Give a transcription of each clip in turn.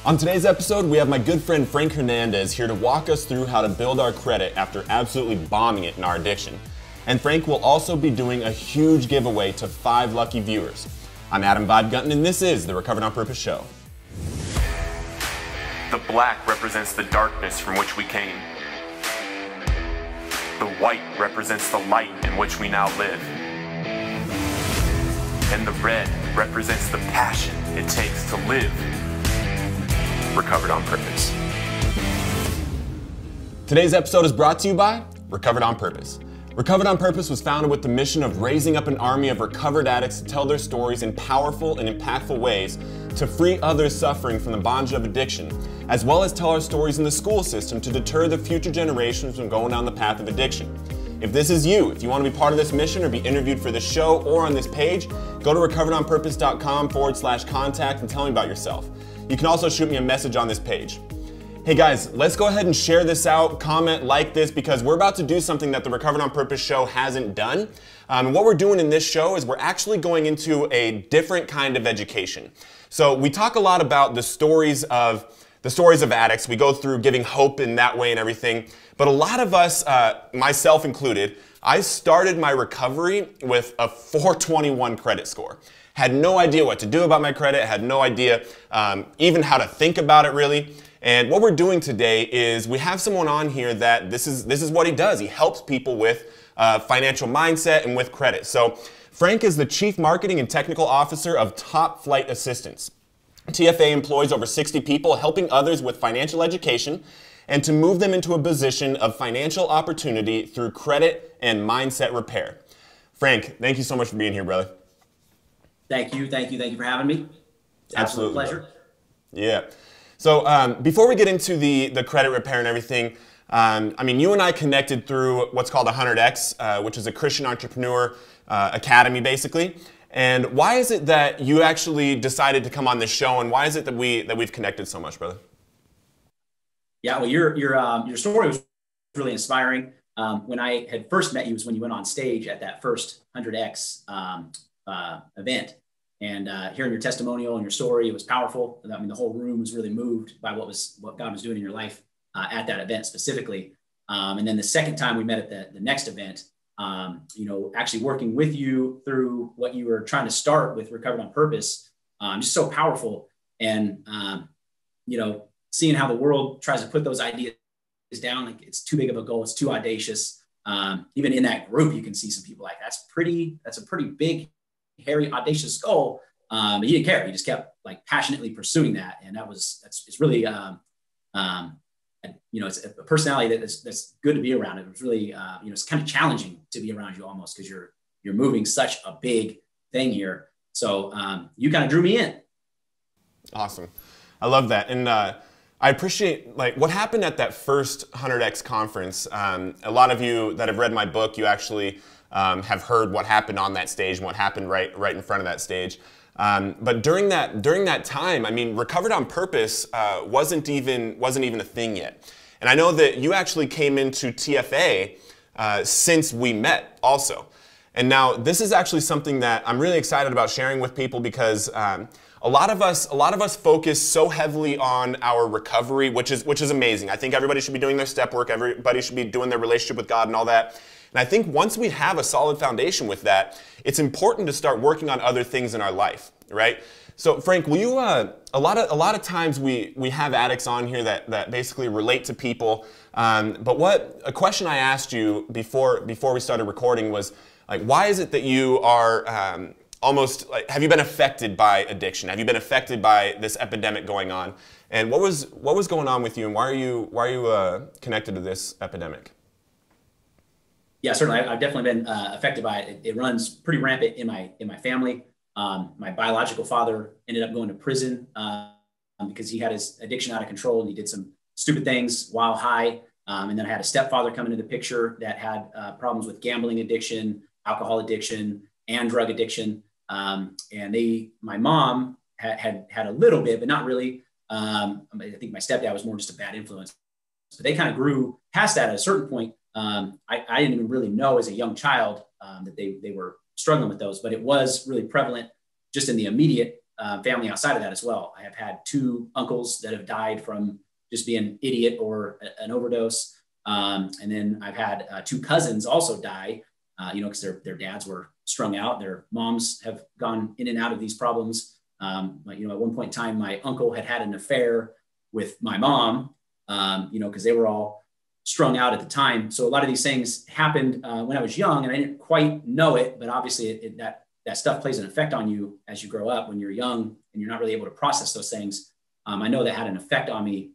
On today's episode, we have my good friend Frank Hernandez here to walk us through how to build our credit after absolutely bombing it in our addiction. And Frank will also be doing a huge giveaway to 5 lucky viewers. I'm Adam Vibe Gunton, and this is the Recovered on Purpose show. The black represents the darkness from which we came. The white represents the light in which we now live. And the red represents the passion it takes to live Recovered on Purpose. Today's episode is brought to you by Recovered on Purpose. Recovered on Purpose was founded with the mission of raising up an army of recovered addicts to tell their stories in powerful and impactful ways to free others suffering from the bondage of addiction, as well as tell our stories in the school system to deter the future generations from going down the path of addiction. If this is you, if you want to be part of this mission or be interviewed for this show or on this page, go to recoveredonpurpose.com/contact and tell me about yourself. You can also shoot me a message on this page. Hey guys, let's go ahead and share this out, comment, like this, because we're about to do something that the Recovered on Purpose show hasn't done. What we're doing in this show is we're actually going into a different kind of education. So we talk a lot about the stories of addicts. We go through giving hope in that way and everything. But a lot of us, myself included, I started my recovery with a 421 credit score. Had no idea what to do about my credit, had no idea even how to think about it really. And what we're doing today is we have someone on here that this is what he does. He helps people with financial mindset and with credit. So Frank is the Chief Marketing and Technical Officer of Top Flight Assistance. TFA employs over 60 people helping others with financial education and to move them into a position of financial opportunity through credit and mindset repair. Frank, thank you so much for being here, brother. Thank you for having me. Absolute pleasure. Yeah. So before we get into the credit repair and everything, I mean, you and I connected through what's called 100X, which is a Christian entrepreneur academy, basically. And why is it that you actually decided to come on this show, and why is it that we've connected so much, brother? Yeah, well, your story was really inspiring. When I had first met you was when you went on stage at that first 100X event. And hearing your testimonial and your story, it was powerful. I mean, the whole room was really moved by what God was doing in your life at that event specifically. And then the second time we met at the next event, actually working with you through what you were trying to start with Recovered on Purpose, just so powerful. And, seeing how the world tries to put those ideas down, like it's too big of a goal, it's too audacious. Even in that group, you can see some people like, that's a pretty big, hairy, audacious goal. But you didn't care. You just kept like passionately pursuing that. And it's really, it's a personality that's good to be around. It was really, it's kind of challenging to be around you almost because you're moving such a big thing here. So you kind of drew me in. Awesome. I love that. And I appreciate like what happened at that first 100X conference. A lot of you that have read my book, you actually have heard what happened on that stage and what happened right in front of that stage. But during that time, I mean, Recovered on Purpose wasn't even a thing yet. And I know that you actually came into TFA since we met also. And now this is actually something that I'm really excited about sharing with people because a lot of us focus so heavily on our recovery, which is amazing. I think everybody should be doing their step work. Everybody should be doing their relationship with God and all that. And I think once we have a solid foundation with that, it's important to start working on other things in our life, right? So Frank, will you, a lot of times we have addicts on here that basically relate to people. But a question I asked you before we started recording was like, why is it that you are almost like, have you been affected by addiction? Have you been affected by this epidemic going on? And what was going on with you, and why are you connected to this epidemic? Yeah, certainly. I've definitely been affected by it. It runs pretty rampant in my family. My biological father ended up going to prison because he had his addiction out of control and he did some stupid things while high. And then I had a stepfather come into the picture that had problems with gambling addiction, alcohol addiction, and drug addiction. And my mom had a little bit, but not really. I think my stepdad was more just a bad influence. But they kind of grew past that at a certain point. I didn't even really know as a young child that they were struggling with those, but it was really prevalent just in the immediate family outside of that as well. I have had 2 uncles that have died from just being an idiot or an overdose. And then I've had 2 cousins also die, because their dads were strung out. Their moms have gone in and out of these problems. At one point in time, my uncle had an affair with my mom, because they were all strung out at the time. So a lot of these things happened when I was young, and I didn't quite know it, but obviously that stuff plays an effect on you as you grow up. When you're young and you're not really able to process those things, I know that had an effect on me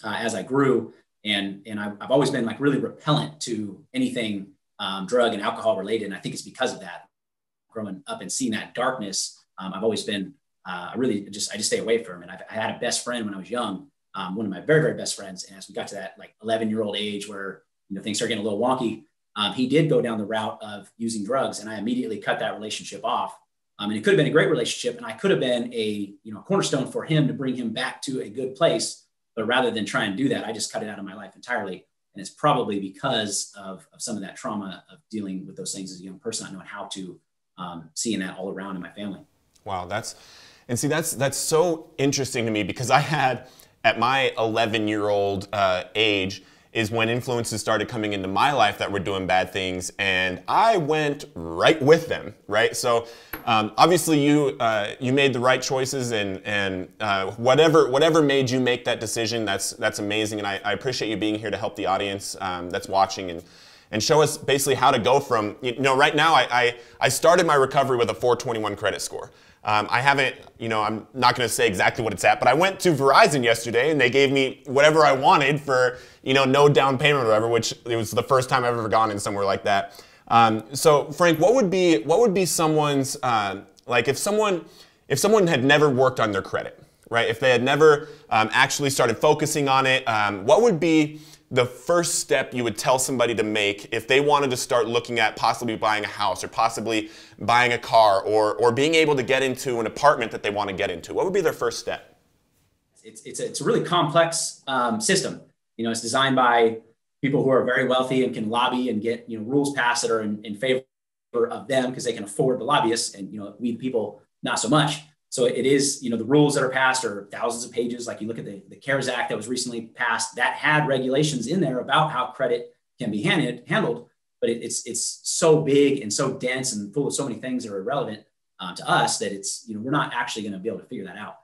as I grew, and I've always been like really repellent to anything drug and alcohol related, and I think it's because of that. Growing up and seeing that darkness, I've always been I just stay away from it. I had a best friend when I was young, one of my very, very best friends, and as we got to that like 11-year-old age where things started getting a little wonky, he did go down the route of using drugs, and I immediately cut that relationship off. And it could have been a great relationship, and I could have been a cornerstone for him to bring him back to a good place. But rather than try and do that, I just cut it out of my life entirely. And it's probably because of some of that trauma of dealing with those things as a young person, not knowing how to, seeing that all around in my family. Wow, that's so interesting to me, because I had, at my 11-year-old age, is when influences started coming into my life that were doing bad things, and I went right with them, right? So obviously you made the right choices, and whatever made you make that decision, that's amazing, and I appreciate you being here to help the audience that's watching and show us basically how to go from, right now I started my recovery with a 421 credit score. I haven't, I'm not going to say exactly what it's at, but I went to Verizon yesterday and they gave me whatever I wanted for, no down payment or whatever, which it was the first time I've ever gone in somewhere like that. So Frank, what would be someone's, like if someone had never worked on their credit, right? If they had never actually started focusing on it, what would be the first step you would tell somebody to make if they wanted to start looking at possibly buying a house or possibly buying a car or being able to get into an apartment that they want to get into? What would be their first step? It's a really complex system. It's designed by people who are very wealthy and can lobby and get rules passed that are in favor of them because they can afford the lobbyists, and we people not so much. So it is, the rules that are passed are thousands of pages. Like you look at the CARES Act that was recently passed, that had regulations in there about how credit can be handled, but it's so big and so dense and full of so many things that are irrelevant to us that it's, we're not actually going to be able to figure that out.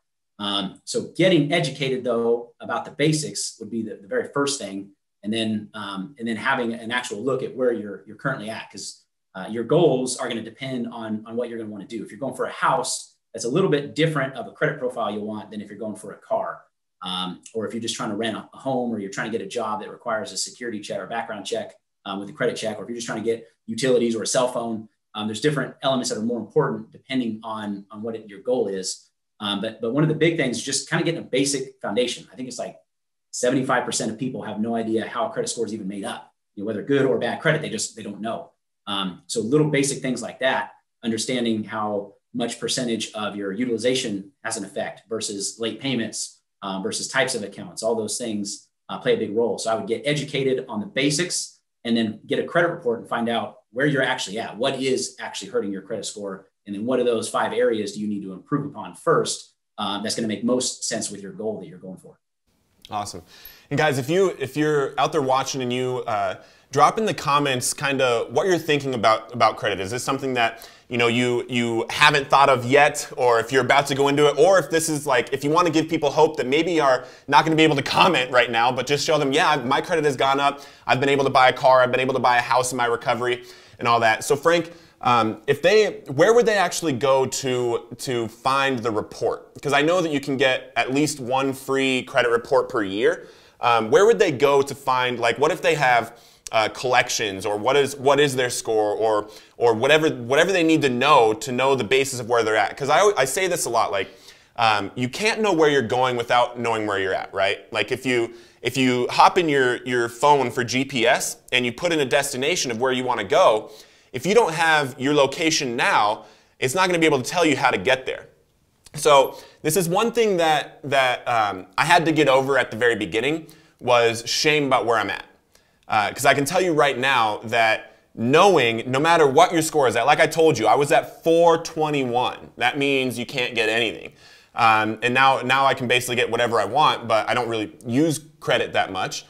So getting educated though about the basics would be the very first thing, and then having an actual look at where you're currently at, because your goals are going to depend on what you're going to want to do. If you're going for a house, that's a little bit different of a credit profile you'll want than if you're going for a car, or if you're just trying to rent a home, or you're trying to get a job that requires a security check or background check with a credit check, or if you're just trying to get utilities or a cell phone. There's different elements that are more important depending on what your goal is. But one of the big things is just kind of getting a basic foundation. I think it's like 75% of people have no idea how a credit score is even made up, whether good or bad credit, they don't know. So little basic things like that, understanding how much percentage of your utilization has an effect versus late payments versus types of accounts. All those things play a big role. So I would get educated on the basics and then get a credit report and find out where you're actually at, what is actually hurting your credit score, and then what of those 5 areas do you need to improve upon first. That's going to make most sense with your goal that you're going for. Awesome. And guys, if you're out there watching and you drop in the comments kind of what you're thinking about credit. Is this something that you haven't thought of yet, or if you're about to go into it, or if this is like, if you want to give people hope that maybe are not going to be able to comment right now, but just show them, yeah, my credit has gone up. I've been able to buy a car. I've been able to buy a house in my recovery and all that. So Frank, where would they actually go to find the report? Because I know that you can get at least one free credit report per year. Where would they go to find, like, what if they have collections, or what is their score, or whatever they need to know the basis of where they're at? Because I say this a lot, like, you can't know where you're going without knowing where you're at, right? Like if you hop in your phone for GPS and you put in a destination of where you want to go, if you don't have your location now, it's not going to be able to tell you how to get there. So this is one thing that I had to get over at the very beginning, was shame about where I'm at. Because I can tell you right now that knowing no matter what your score is at, like I told you, I was at 421. That means you can't get anything. And now I can basically get whatever I want, but I don't really use credit that much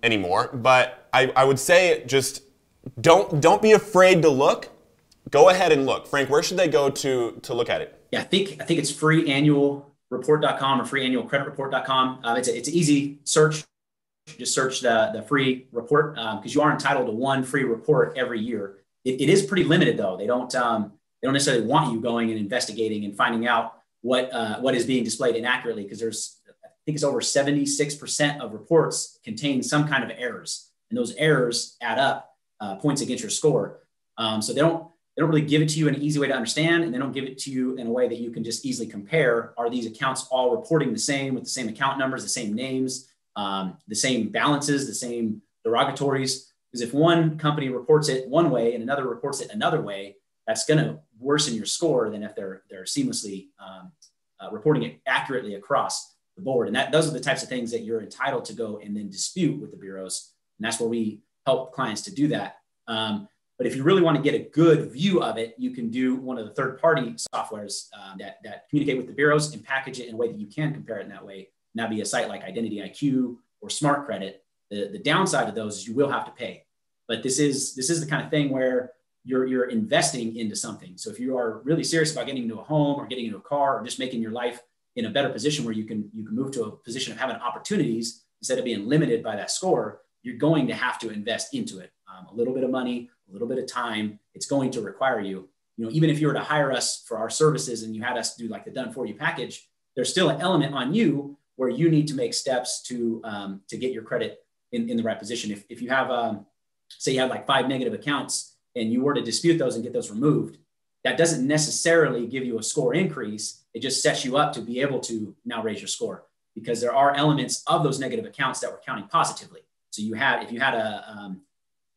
anymore. But I would say just don't be afraid to look. Go ahead and look. Frank, where should they go to look at it? Yeah, I think it's freeannualreport.com or freeannualcreditreport.com. It's an easy search. Just search the free report because you are entitled to one free report every year. It is pretty limited though. They don't necessarily want you going and investigating and finding out what is being displayed inaccurately, because I think it's over 76% of reports contain some kind of errors, and those errors add up points against your score. So they don't really give it to you in an easy way to understand, and they don't give it to you in a way that you can just easily compare. Are these accounts all reporting the same with the same account numbers, the same names, the same balances, the same derogatories? Because if one company reports it one way and another reports it another way, that's going to worsen your score than if they're seamlessly reporting it accurately across the board. And those are the types of things that you're entitled to go and then dispute with the bureaus. And that's where we help clients to do that. But if you really want to get a good view of it, you can do one of the third-party softwares that communicate with the bureaus and package it in a way that you can compare it in that way. And that'd be a site like Identity IQ or Smart Credit. The downside of those is you will have to pay. But this is the kind of thing where you're investing into something. So if you are really serious about getting into a home or getting into a car or just making your life in a better position where you can move to a position of having opportunities instead of being limited by that score, you're going to have to invest into it. A little bit of money, a little bit of time. It's going to require you. Even if you were to hire us for our services and you had us do like the done for you package, there's still an element on you where you need to make steps to get your credit in the right position. If you have, say you have like 5 negative accounts and you were to dispute those and get those removed, that doesn't necessarily give you a score increase. It just sets you up to be able to now raise your score, because there are elements of those negative accounts that were counting positively. So if you had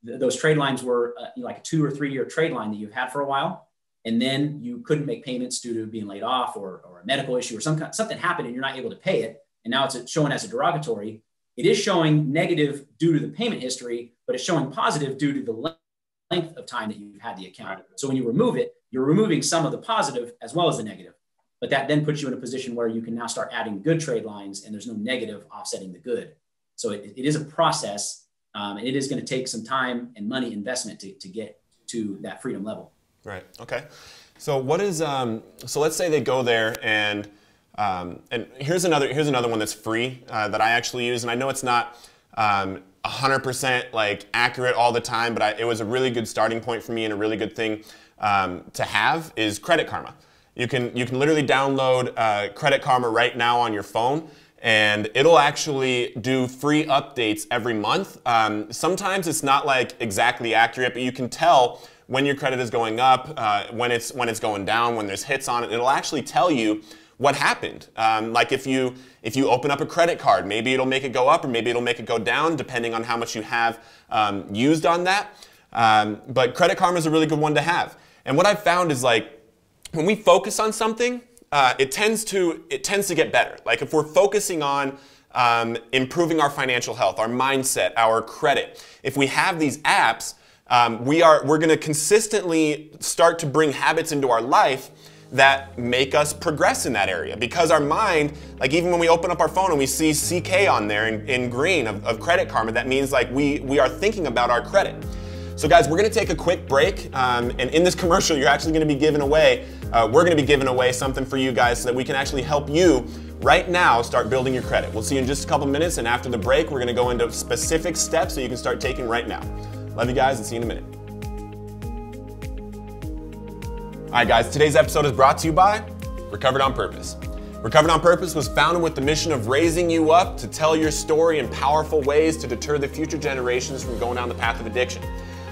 those trade lines were like a 2 or 3 year trade line that you've had for a while, and then you couldn't make payments due to being laid off or a medical issue or something happened and you're not able to pay it, and now it's showing as a derogatory. It is showing negative due to the payment history, but it's showing positive due to the length of time that you've had the account. So when you remove it, you're removing some of the positive as well as the negative. But that then puts you in a position where you can now start adding good trade lines and there's no negative offsetting the good. So it is a process, and it is going to take some time and money investment to get to that freedom level. Right. Okay. So what is so let's say they go there and here's another one that's free that I actually use, and I know it's not 100% like accurate all the time, but it was a really good starting point for me and a really good thing to have is Credit Karma. You can literally download Credit Karma right now on your phone, and it'll actually do free updates every month. Sometimes it's not like exactly accurate, but you can tell when your credit is going up, when it's going down, when there's hits on it. It'll actually tell you what happened. Like if you open up a credit card, maybe it'll make it go up or maybe it'll make it go down depending on how much you have used on that. But Credit Karma is a really good one to have. And what I've found is like when we focus on something, it tends to get better. Like if we're focusing on improving our financial health, our mindset, our credit, if we have these apps, we're going to consistently start to bring habits into our life that make us progress in that area, because our mind, like even when we open up our phone and we see CK on there in green of Credit Karma, that means like we are thinking about our credit. So guys, we're going to take a quick break, and in this commercial you're actually going to be giving away, we're going to be giving away something for you guys so that we can actually help you right now start building your credit. We'll see you in just a couple minutes, and after the break we're going to go into specific steps that you can start taking right now. Love you guys, and see you in a minute. All right guys, today's episode is brought to you by Recovered on Purpose. Recovered on Purpose was founded with the mission of raising you up to tell your story in powerful ways to deter the future generations from going down the path of addiction.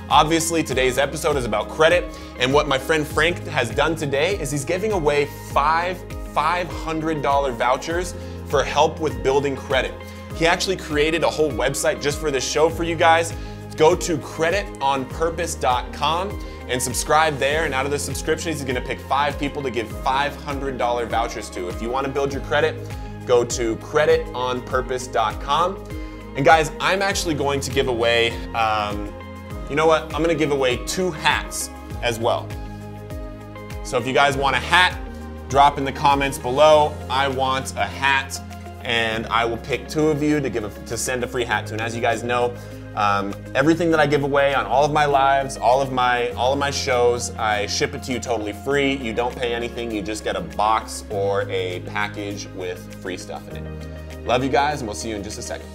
Obviously, today's episode is about credit, and what my friend Frank has done today is he's giving away five $500 vouchers for help with building credit. He actually created a whole website just for this show for you guys. Go to creditonpurpose.com and subscribe there, and out of the subscriptions, he's going to pick 5 people to give $500 vouchers to. If you want to build your credit, go to creditonpurpose.com. And guys, I'm actually going to give away you know what, I'm gonna give away 2 hats as well. So if you guys want a hat, drop in the comments below, I want a hat, and I will pick 2 of you to send a free hat to. And as you guys know, everything that I give away on all of my lives, all of my shows, I ship it to you totally free. You don't pay anything, you just get a box or a package with free stuff in it. Love you guys, and we'll see you in just a second.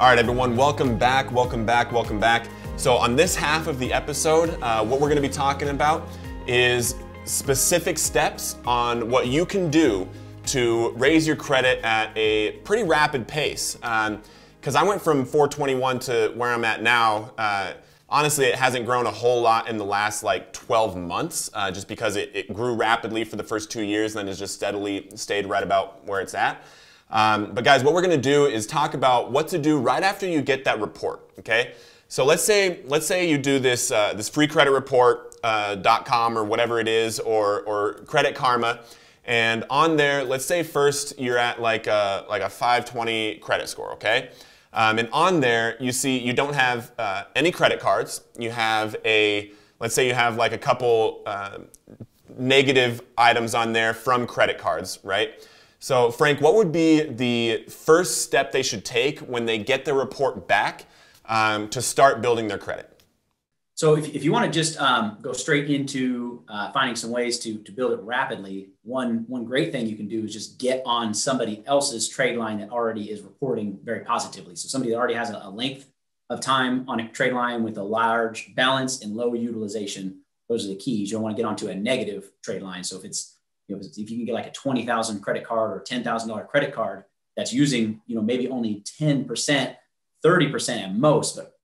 All right, everyone, welcome back, welcome back, welcome back. So on this half of the episode, what we're gonna be talking about is specific steps on what you can do to raise your credit at a pretty rapid pace. Because I went from 421 to where I'm at now. Honestly, it hasn't grown a whole lot in the last like 12 months, just because it grew rapidly for the first 2 years and then has just steadily stayed right about where it's at. But guys, what we're going to do is talk about what to do right after you get that report. Okay, so let's say you do this this free credit report.com or whatever it is, or Credit Karma, and on there, let's say first you're at like a 520 credit score. Okay, and on there you see you don't have any credit cards. You have let's say you have like a couple negative items on there from credit cards, right? So Frank, what would be the first step they should take when they get their report back to start building their credit? So if you want to just go straight into finding some ways to build it rapidly, one great thing you can do is just get on somebody else's trade line that already is reporting very positively. So somebody that already has a length of time on a trade line with a large balance and low utilization. Those are the keys. You don't want to get onto a negative trade line. So if you can get like a 20,000 credit card or $10,000 credit card that's using, maybe only 10%, 30% at most, but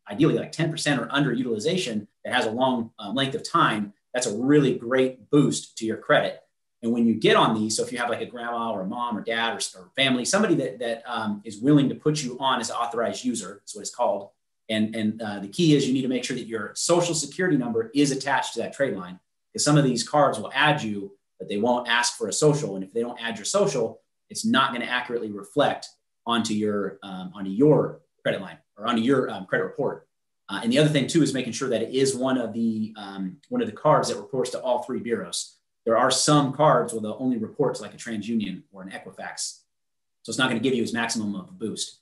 ideally like 10% or underutilization that has a long length of time, that's a really great boost to your credit. And when you get on these, so if you have like a grandma or a mom or dad or family, somebody that is willing to put you on as an authorized user, that's what it's called. And the key is you need to make sure that your social security number is attached to that trade line. Because some of these cards will add you, but they won't ask for a social. And if they don't add your social, it's not going to accurately reflect onto your credit line or onto your credit report. And the other thing too is making sure that it is one of the cards that reports to all 3 bureaus. There are some cards where they'll only report to like a TransUnion or an Equifax, so it's not going to give you its maximum of a boost.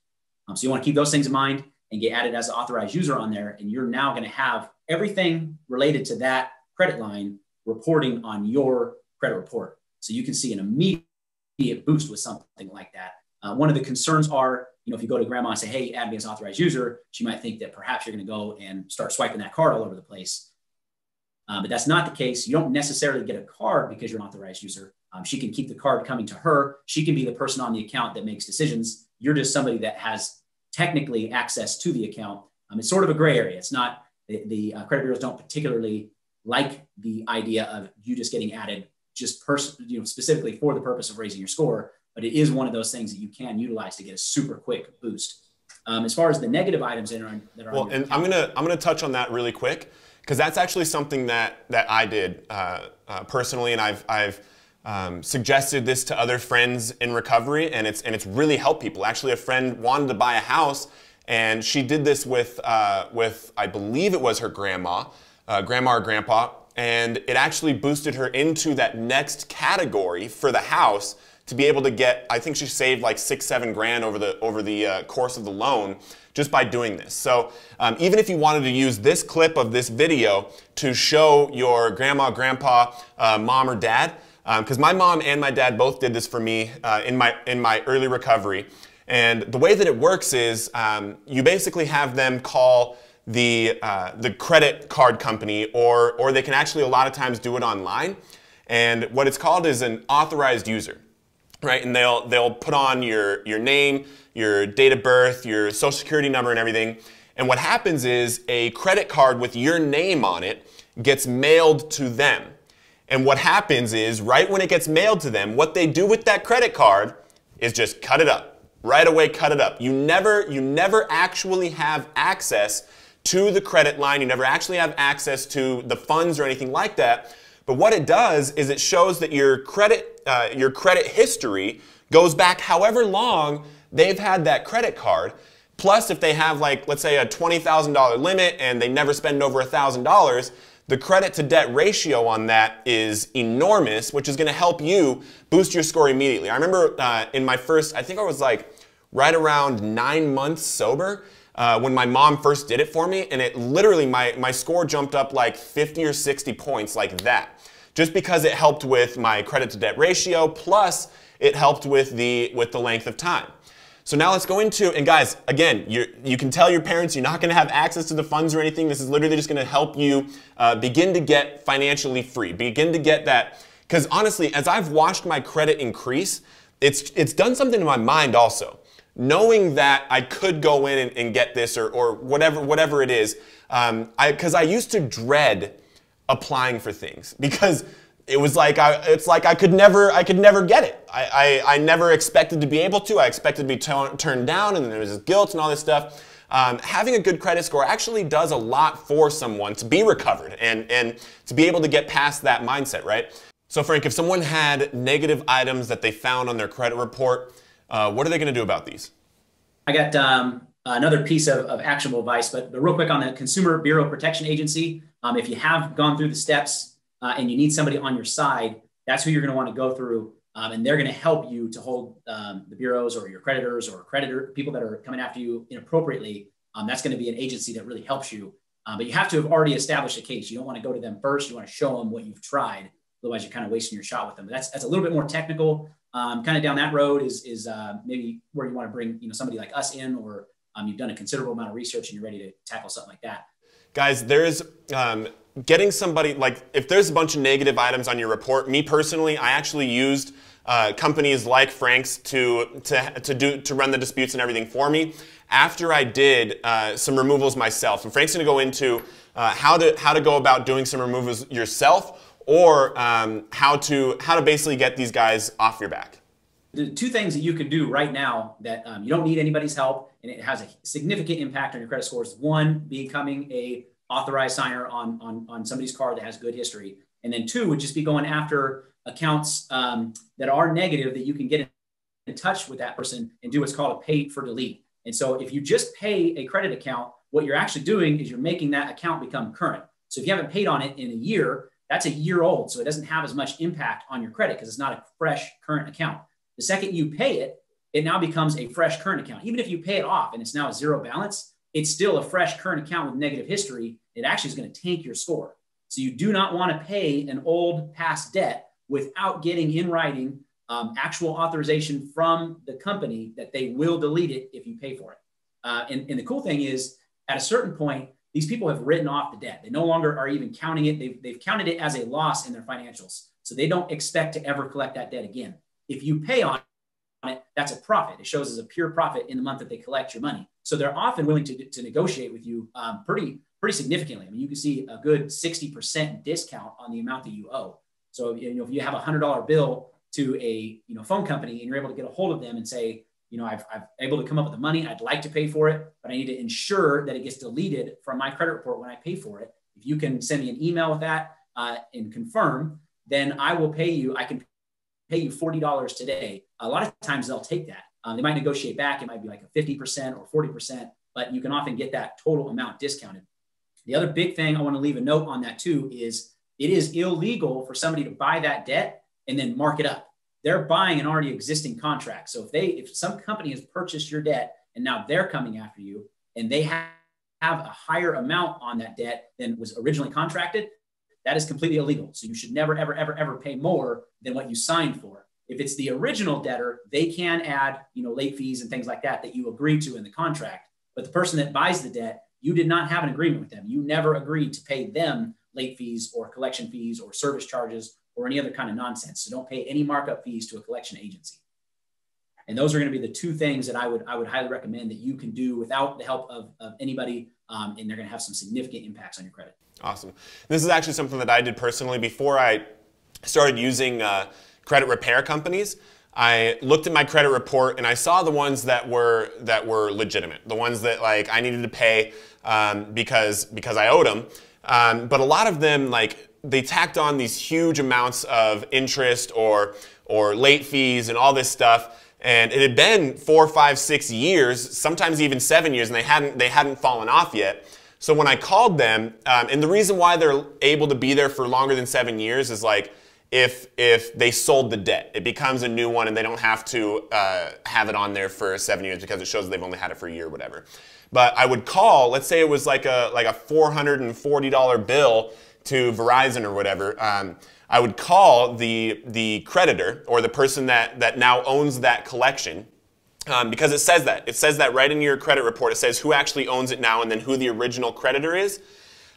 So you want to keep those things in mind and get added as an authorized user on there, and you're now going to have everything related to that credit line reporting on your credit report. So you can see an immediate boost with something like that. One of the concerns are, if you go to grandma and say, hey, add me as authorized user, she might think that perhaps you're going to go and start swiping that card all over the place. But that's not the case. You don't necessarily get a card because you're an authorized user. She can keep the card coming to her. She can be the person on the account that makes decisions. You're just somebody that has technically access to the account. It's sort of a gray area. It's not, the credit bureaus don't particularly like the idea of you just getting added just specifically for the purpose of raising your score, but it is one of those things that you can utilize to get a super quick boost. As far as the negative items that are well, and I'm gonna touch on that really quick, because that's actually something that I did personally, and I've suggested this to other friends in recovery, and it's really helped people. Actually, a friend wanted to buy a house, and she did this with I believe it was her grandma or grandpa, and it actually boosted her into that next category for the house to be able to get, I think she saved like $6-7 grand over the course of the loan just by doing this. So even if you wanted to use this clip of this video to show your grandma, grandpa, mom or dad, because my mom and my dad both did this for me in my early recovery. And the way that it works is you basically have them call the credit card company, or they can actually a lot of times do it online. And what it's called is an authorized user. right? And they'll put on your name, your date of birth, your social security number and everything. And what happens is a credit card with your name on it gets mailed to them. And what happens is right when it gets mailed to them, what they do with that credit card is just cut it up. Right away, cut it up. You never actually have access to the credit line. You never actually have access to the funds or anything like that. But what it does is it shows that your credit history goes back however long they've had that credit card. Plus, if they have, like, let's say a $20,000 limit and they never spend over $1,000, the credit to debt ratio on that is enormous, which is going to help you boost your score immediately. I remember in my first, I think I was like right around 9 months sober when my mom first did it for me, and it literally, my score jumped up like 50 or 60 points like that. Just because it helped with my credit to debt ratio, plus it helped with the length of time. So now let's go into, and guys, again, you can tell your parents you're not going to have access to the funds or anything. This is literally just going to help you begin to get financially free, begin to get that. Because honestly, as I've watched my credit increase, it's done something to my mind also. Knowing that I could go in and get this or whatever it is, because I used to dread applying for things because it was like I could never get it. I never expected to be able to. I expected to be turned down, and then there was this guilt and all this stuff. Having a good credit score actually does a lot for someone to be recovered and to be able to get past that mindset, right? So Frank, if someone had negative items that they found on their credit report, what are they going to do about these? I got another piece of actionable advice, but real quick on the Consumer Bureau Protection Agency, if you have gone through the steps and you need somebody on your side, that's who you're going to want to go through, and they're going to help you to hold the bureaus or your creditors or people that are coming after you inappropriately. That's going to be an agency that really helps you, but you have to have already established a case. You don't want to go to them first. You want to show them what you've tried. Otherwise, you're kind of wasting your shot with them. But that's a little bit more technical. Kind of down that road is maybe where you want to bring somebody like us in, or you've done a considerable amount of research and you're ready to tackle something like that. Guys, there's getting somebody, like if there's a bunch of negative items on your report, me personally, I actually used companies like Frank's to run the disputes and everything for me. After I did some removals myself, and Frank's going to go into how to go about doing some removals yourself, or how to basically get these guys off your back. The two things that you can do right now that you don't need anybody's help, and it has a significant impact on your credit scores. One, becoming a authorized signer on somebody's card that has good history. And then two would just be going after accounts that are negative that you can get in touch with that person and do what's called a pay for delete. And so if you just pay a credit account, what you're actually doing is you're making that account become current. So if you haven't paid on it in a year, that's a year old. So it doesn't have as much impact on your credit because it's not a fresh current account. The second you pay it, it now becomes a fresh current account. Even if you pay it off and it's now a zero balance, it's still a fresh current account with negative history. It actually is going to tank your score. So you do not want to pay an old past debt without getting in writing actual authorization from the company that they will delete it if you pay for it. And the cool thing is, at a certain point, these people have written off the debt. They no longer are even counting it. They've counted it as a loss in their financials. So they don't expect to ever collect that debt again. If you pay on it, that's a profit. It shows as a pure profit in the month that they collect your money. So they're often willing to negotiate with you pretty significantly. I mean, you can see a good 60% discount on the amount that you owe. So if you have a $100 bill to a phone company and you're able to get a hold of them and say, I've able to come up with the money, I'd like to pay for it, but I need to ensure that it gets deleted from my credit report when I pay for it. If you can send me an email with that and confirm, then I will pay you. I can pay you $40 today. A lot of times they'll take that. They might negotiate back. It might be like a 50% or 40%, but you can often get that total amount discounted. The other big thing I want to leave a note on that too is it is illegal for somebody to buy that debt and then mark it up. They're buying an already existing contract. So if some company has purchased your debt and now they're coming after you and they have a higher amount on that debt than was originally contracted, that is completely illegal. So you should never, ever, ever, ever pay more than what you signed for. If it's the original debtor, they can add, late fees and things like that you agreed to in the contract. But the person that buys the debt, you did not have an agreement with them. You never agreed to pay them late fees or collection fees or service charges or any other kind of nonsense. So don't pay any markup fees to a collection agency. And those are going to be the two things that I would highly recommend that you can do without the help of anybody, and they're going to have some significant impacts on your credit. Awesome. This is actually something that I did personally before I started using credit repair companies. I looked at my credit report and I saw the ones that were legitimate, the ones that like I needed to pay because I owed them. But a lot of them, like, they tacked on these huge amounts of interest or late fees and all this stuff. And it had been 4, 5, 6 years, sometimes even 7 years, and they hadn't fallen off yet. So when I called them, and the reason why they're able to be there for longer than 7 years is like, if they sold the debt, it becomes a new one and they don't have to have it on there for 7 years because it shows they've only had it for a year or whatever. But I would call, let's say it was like a $440 bill to Verizon or whatever. I would call the creditor or the person that now owns that collection, because it says that. It says that right in your credit report. It says who actually owns it now and then who the original creditor is.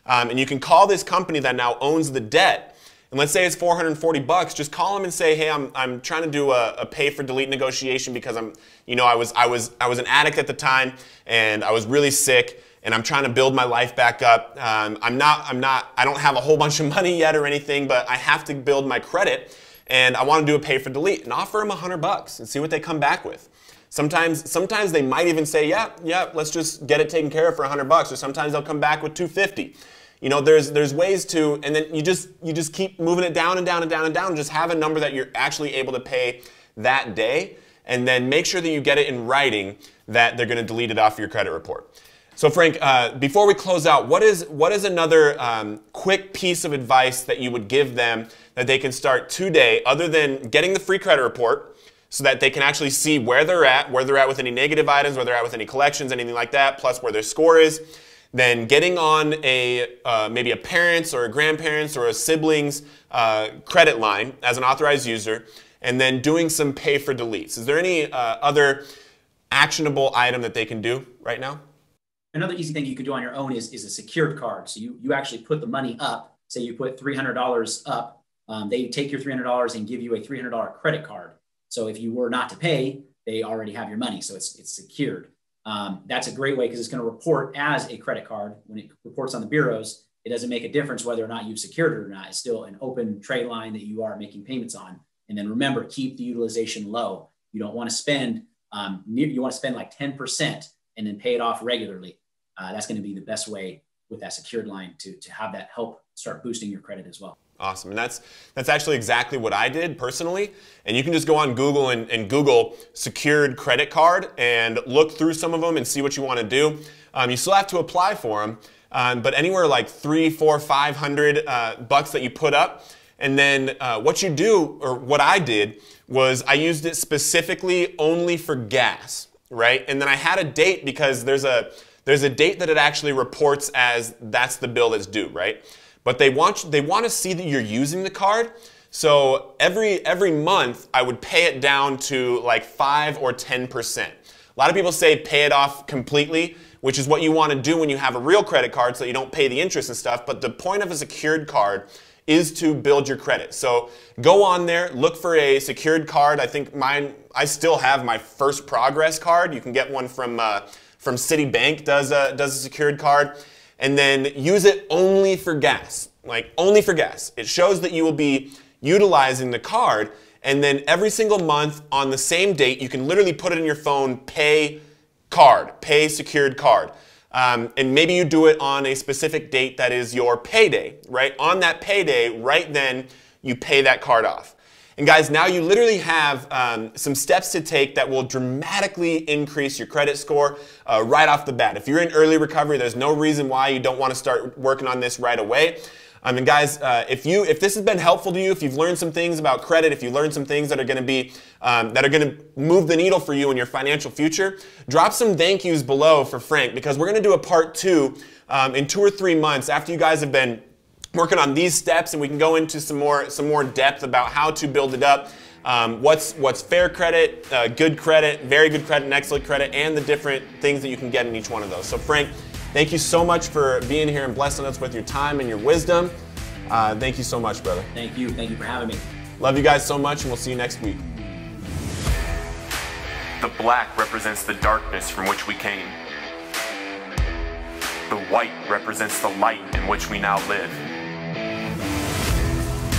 And you can call this company that now owns the debt. And let's say it's $440. Just call them and say, hey, I'm trying to do a pay for delete negotiation because I was an addict at the time and I was really sick and I'm trying to build my life back up. I don't have a whole bunch of money yet or anything, but I have to build my credit and I want to do a pay for delete, and offer them $100 and see what they come back with. Sometimes they might even say, yeah, let's just get it taken care of for $100, or sometimes they'll come back with $250. You know, there's ways to, and then you just keep moving it down and down and down and down. Just have a number that you're actually able to pay that day, and then make sure that you get it in writing that they're going to delete it off your credit report. So Frank, before we close out, what is another quick piece of advice that you would give them that they can start today, other than getting the free credit report, so that they can actually see where they're at with any negative items, where they're at with any collections, anything like that, plus where their score is? Then getting on maybe a parent's or a grandparent's or a sibling's credit line as an authorized user, and then doing some pay for deletes. Is there any other actionable item that they can do right now? Another easy thing you could do on your own is a secured card. So you actually put the money up. Say you put $300 up. They take your $300 and give you a $300 credit card. So if you were not to pay, they already have your money. So it's secured. That's a great way because it's going to report as a credit card. When it reports on the bureaus, it doesn't make a difference whether or not you've secured it or not. It's still an open trade line that you are making payments on. And then remember, keep the utilization low. You don't want to spend, you want to spend like 10% and then pay it off regularly. That's going to be the best way with that secured line to have that help start boosting your credit as well. Awesome. And that's actually exactly what I did personally. And you can just go on Google and Google secured credit card and look through some of them and see what you want to do. You still have to apply for them, but anywhere like $300, $400, $500 bucks that you put up. And then what you do, or what I did, was I used it specifically only for gas, right? And then I had a date because there's a date that it actually reports as that's the bill that's due, right? But they want to see that you're using the card. So every month I would pay it down to like 5 or 10%. A lot of people say pay it off completely, which is what you want to do when you have a real credit card so that you don't pay the interest and stuff. But the point of a secured card is to build your credit. So go on there, look for a secured card. I think I still have my First Progress card. You can get one from Citibank, does a secured card. And then use it only for gas, like only for gas. It shows that you will be utilizing the card, and then every single month on the same date, you can literally put it in your phone, pay card, pay secured card. And maybe you do it on a specific date that is your payday, right? On that payday, right then, you pay that card off. And guys, now you literally have some steps to take that will dramatically increase your credit score right off the bat. If you're in early recovery, there's no reason why you don't want to start working on this right away. And guys, if this has been helpful to you, if you've learned some things about credit, if you learned some things that are going to move the needle for you in your financial future, drop some thank yous below for Frank, because we're going to do a part 2 in 2 or 3 months after you guys have been working on these steps, and we can go into some more depth about how to build it up. What's fair credit, good credit, very good credit, and excellent credit, and the different things that you can get in each one of those. So Frank, thank you so much for being here and blessing us with your time and your wisdom. Thank you so much, brother. Thank you for having me. Love you guys so much, and we'll see you next week. The black represents the darkness from which we came. The white represents the light in which we now live.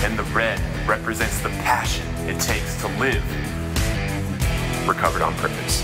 And the red represents the passion it takes to live recovered on purpose.